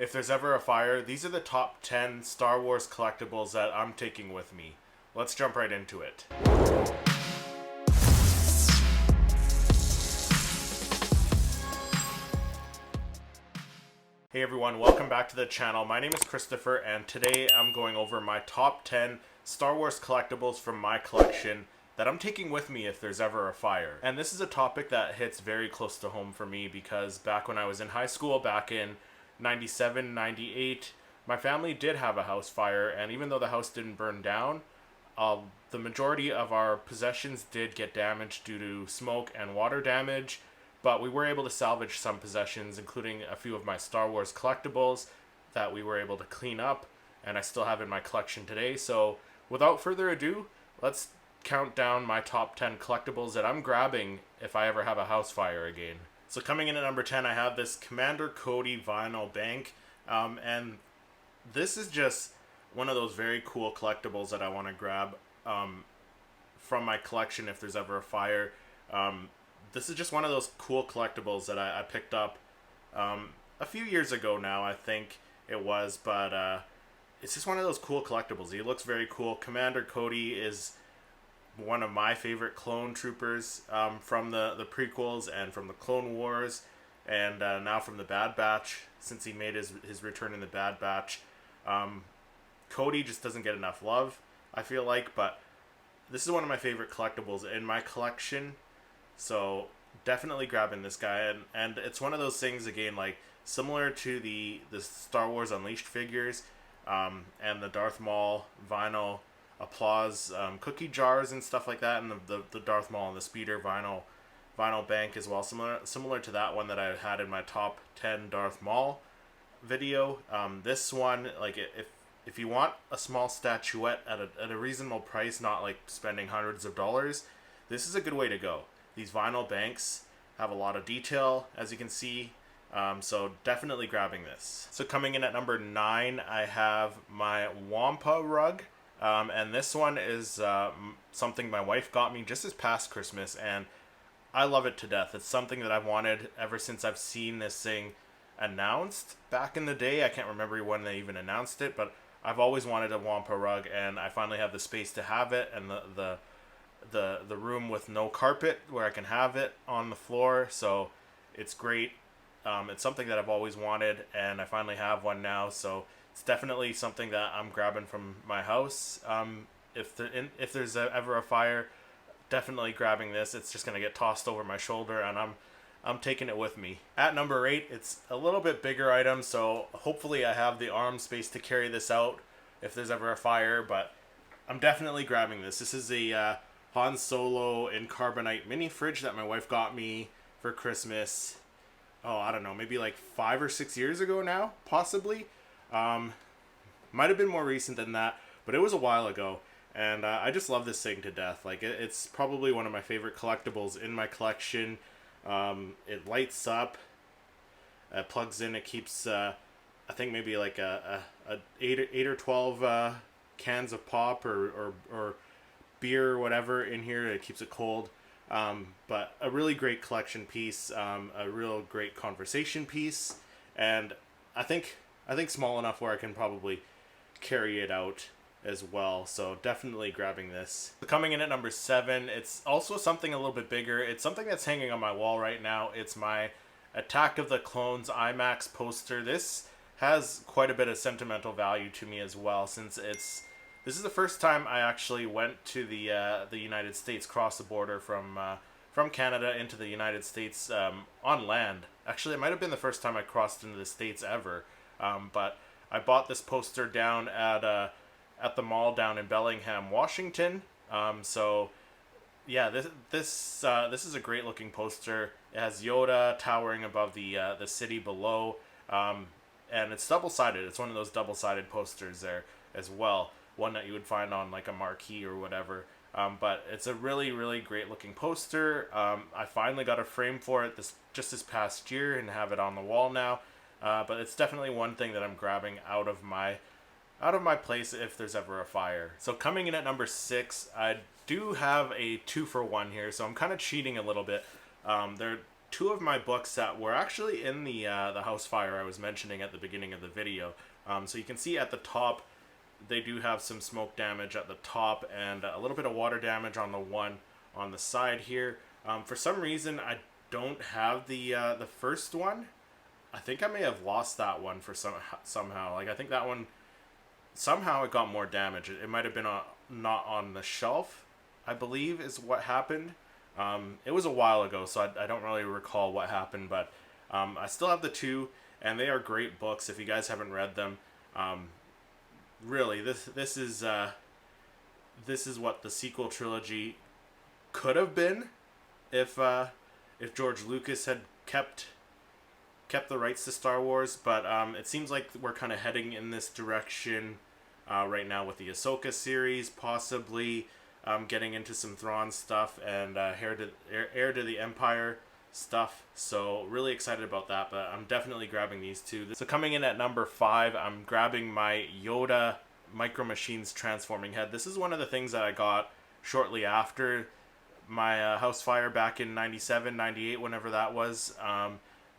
If there's ever a fire, these are the top 10 Star Wars collectibles that I'm taking with me. Let's jump right into it. Hey everyone, welcome back to the channel. My name is Christopher, and today I'm going over my top 10 Star Wars collectibles from my collection that I'm taking with me if there's ever a fire. And this is a topic that hits very close to home for me because back when I was in high school, back in 97, 98, my family did have a house fire, and even though the house didn't burn down, the majority of our possessions did get damaged due to smoke and water damage. But we were able to salvage some possessions, including a few of my Star Wars collectibles that we were able to clean up, and I still have in my collection today. So without further ado, let's count down my top 10 collectibles that I'm grabbing if I ever have a house fire again. So coming in at number 10, I have this Commander Cody vinyl bank, and this is just one of those very cool collectibles that I want to grab from my collection if there's ever a fire. This is just one of those cool collectibles that I picked up a few years ago now, I think it was, but it's just one of those cool collectibles. He looks very cool. Commander Cody is one of my favorite clone troopers from the prequels and from the Clone Wars, and now from the Bad Batch, since he made his return in the Bad Batch. Cody just doesn't get enough love, I feel like, but this is one of my favorite collectibles in my collection. So definitely grabbing this guy, and it's one of those things again, like similar to the Star Wars Unleashed figures, and the Darth Maul vinyl applause cookie jars and stuff like that, and the Darth Maul and the Speeder vinyl bank as well, similar to that one that I had in my top 10 Darth Maul video. This one, like if you want a small statuette at a reasonable price, not like spending hundreds of dollars, this is a good way to go. These vinyl banks have a lot of detail, as you can see, so definitely grabbing this. So coming in at number 9, I have my Wampa Rug, and this one is something my wife got me just this past Christmas, and I love it to death. It's something that I've wanted ever since I've seen this thing announced back in the day. I can't remember when they even announced it, but I've always wanted a Wampa Rug, and I finally have the space to have it, and the room with no carpet where I can have it on the floor, so it's great. It's something that I've always wanted, and I finally have one now, so it's definitely something that I'm grabbing from my house. If there's ever a fire, definitely grabbing this. It's just gonna get tossed over my shoulder, and I'm taking it with me. At number 8, it's a little bit bigger item, so hopefully I have the arm space to carry this out if there's ever a fire, but I'm definitely grabbing this. This is the Han Solo in carbonite mini fridge that my wife got me for Christmas. Oh, I don't know, maybe like 5 or 6 years ago now, possibly. Might have been more recent than that, but it was a while ago. And I just love this thing to death. Like it's probably one of my favorite collectibles in my collection. It lights up, it plugs in, it keeps I think maybe like a 8 or 12 cans of pop or beer or whatever in here. It keeps it cold, but a really great collection piece, a real great conversation piece, and I think small enough where I can probably carry it out as well, so definitely grabbing this. Coming in at number 7, it's also something a little bit bigger. It's something that's hanging on my wall right now. It's my Attack of the Clones IMAX poster. This has quite a bit of sentimental value to me as well, since this is the first time I actually went to the United States, crossed the border from Canada into the United States on land. Actually, it might have been the first time I crossed into the States ever. But I bought this poster down at the mall down in Bellingham, Washington. So yeah, this is a great looking poster. It has Yoda towering above the city below, and it's double-sided. It's one of those double-sided posters there as well. One that you would find on like a marquee or whatever. But it's a really, really great looking poster. I finally got a frame for it just this past year and have it on the wall now. But it's definitely one thing that I'm grabbing out of my place if there's ever a fire. So coming in at number 6, I do have a 2-for-1 here, so I'm kind of cheating a little bit. two of my books that were actually in the house fire I was mentioning at the beginning of the video. So you can see at the top, they do have some smoke damage at the top and a little bit of water damage on the one on the side here. For some reason, I don't have the first one. I think I may have lost that one for somehow. Like, I think that one, somehow it got more damage. It might have been not on the shelf, I believe is what happened. It was a while ago, so I don't really recall what happened, but I still have the two, and they are great books if you guys haven't read them. Really, this is what the sequel trilogy could have been if George Lucas had kept the rights to Star Wars, but it seems like we're kind of heading in this direction right now with the Ahsoka series, possibly getting into some Thrawn stuff and heir to the Empire stuff. So really excited about that, but I'm definitely grabbing these two. So coming in at number 5, I'm grabbing my Yoda Micro Machines transforming head. This is one of the things that I got shortly after my house fire back in 97, 98, whenever that was.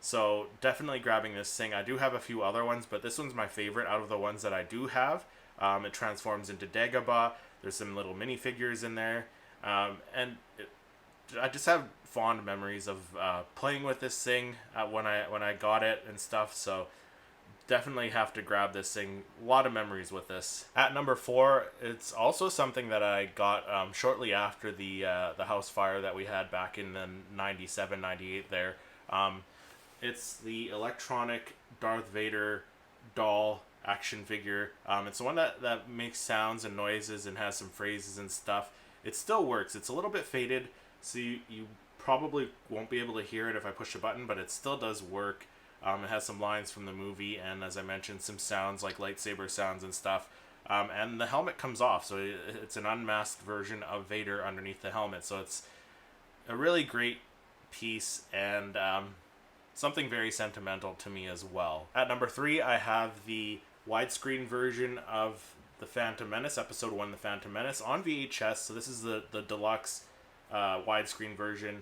So definitely grabbing this thing. I do have a few other ones, but this one's my favorite out of the ones that I do have. It transforms into Dagobah. There's some little minifigures in there. I just have fond memories of playing with this thing when I got it and stuff. So definitely have to grab this thing. A lot of memories with this. At number 4, it's also something that I got shortly after the house fire that we had back in the 97, 98 there. It's the electronic Darth Vader doll action figure. It's the one that makes sounds and noises and has some phrases and stuff. It still works. It's a little bit faded, so you probably won't be able to hear it if I push a button, but it still does work. It has some lines from the movie, and as I mentioned, some sounds like lightsaber sounds and stuff. And the helmet comes off, so it's an unmasked version of Vader underneath the helmet. So it's a really great piece, and something very sentimental to me as well. At number 3, I have the widescreen version of the Phantom Menace, Episode 1, The Phantom Menace, on VHS. So this is the deluxe widescreen version.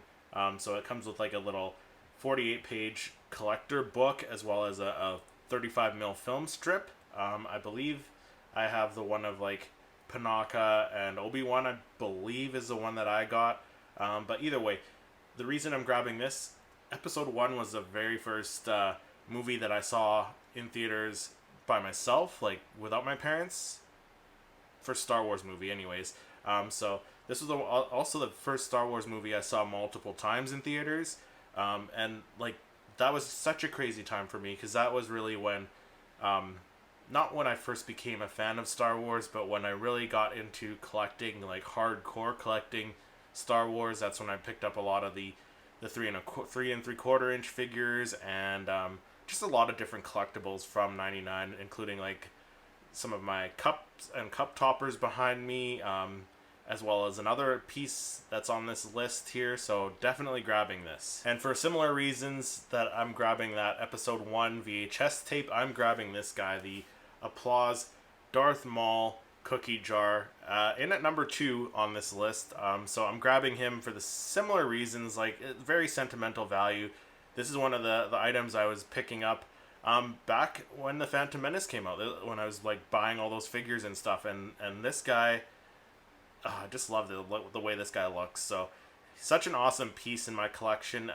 So it comes with like a little 48-page collector book as well as a 35mm film strip. I believe I have the one of like Panaka and Obi-Wan, I believe is the one that I got. But either way, the reason I'm grabbing this, Episode 1 was the very first movie that I saw in theaters by myself, like without my parents. First Star Wars movie anyways. So this was also the first Star Wars movie I saw multiple times in theaters. And like that was such a crazy time for me, because that was really when, not when I first became a fan of Star Wars, but when I really got into collecting, like hardcore collecting Star Wars. That's when I picked up a lot of the 3 3/4 inch figures, and just a lot of different collectibles from 99, including like some of my cups and cup toppers behind me, as well as another piece that's on this list here. So definitely grabbing this. And for similar reasons that I'm grabbing that Episode 1 VHS tape, I'm grabbing this guy, the Applause Darth Maul cookie jar, in at number 2 on this list. So I'm grabbing him for the similar reasons, like very sentimental value. This is one of the items I was picking up back when the Phantom Menace came out, when I was like buying all those figures and stuff, and this guy, I just love the way this guy looks. So such an awesome piece in my collection.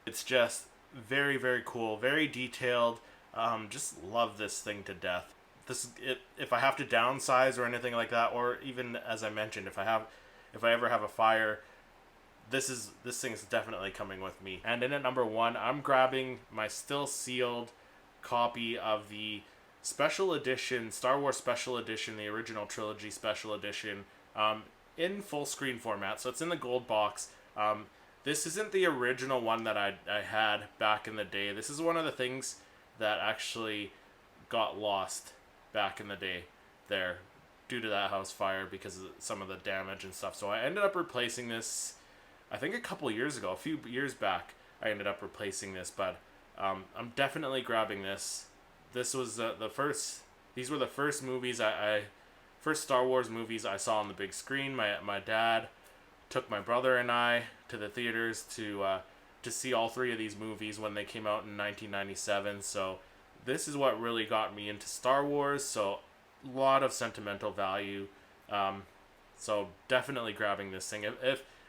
It's just very, very cool, very detailed. Just love this thing to death. If I have to downsize or anything like that, or even as I mentioned, if I ever have a fire, this thing is definitely coming with me. And in at number 1, I'm grabbing my still sealed copy of the special edition, Star Wars Special Edition, the original trilogy Special Edition, in full screen format. So it's in the gold box. This isn't the original one that I had back in the day. This is one of the things that actually got lost back in the day there due to that house fire because of some of the damage and stuff. So I ended up replacing this, I think a couple years ago, a few years back, I ended up replacing this, but I'm definitely grabbing this. This was these were the first movies first Star Wars movies I saw on the big screen. My dad took my brother and I to the theaters to to see all three of these movies when they came out in 1997, so this is what really got me into Star Wars, so a lot of sentimental value. So definitely grabbing this thing.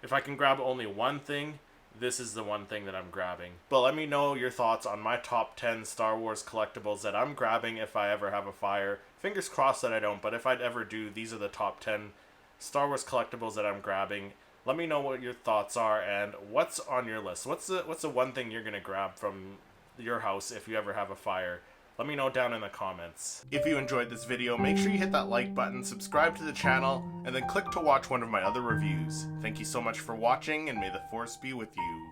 If I can grab only one thing, this is the one thing that I'm grabbing. But let me know your thoughts on my top 10 Star Wars collectibles that I'm grabbing if I ever have a fire. Fingers crossed that I don't, but if I'd ever do, these are the top 10 Star Wars collectibles that I'm grabbing. Let me know what your thoughts are and what's on your list. What's the one thing you're gonna grab from your house if you ever have a fire? Let me know down in the comments. If you enjoyed this video, make sure you hit that like button, subscribe to the channel, and then click to watch one of my other reviews. Thank you so much for watching, and may the Force be with you.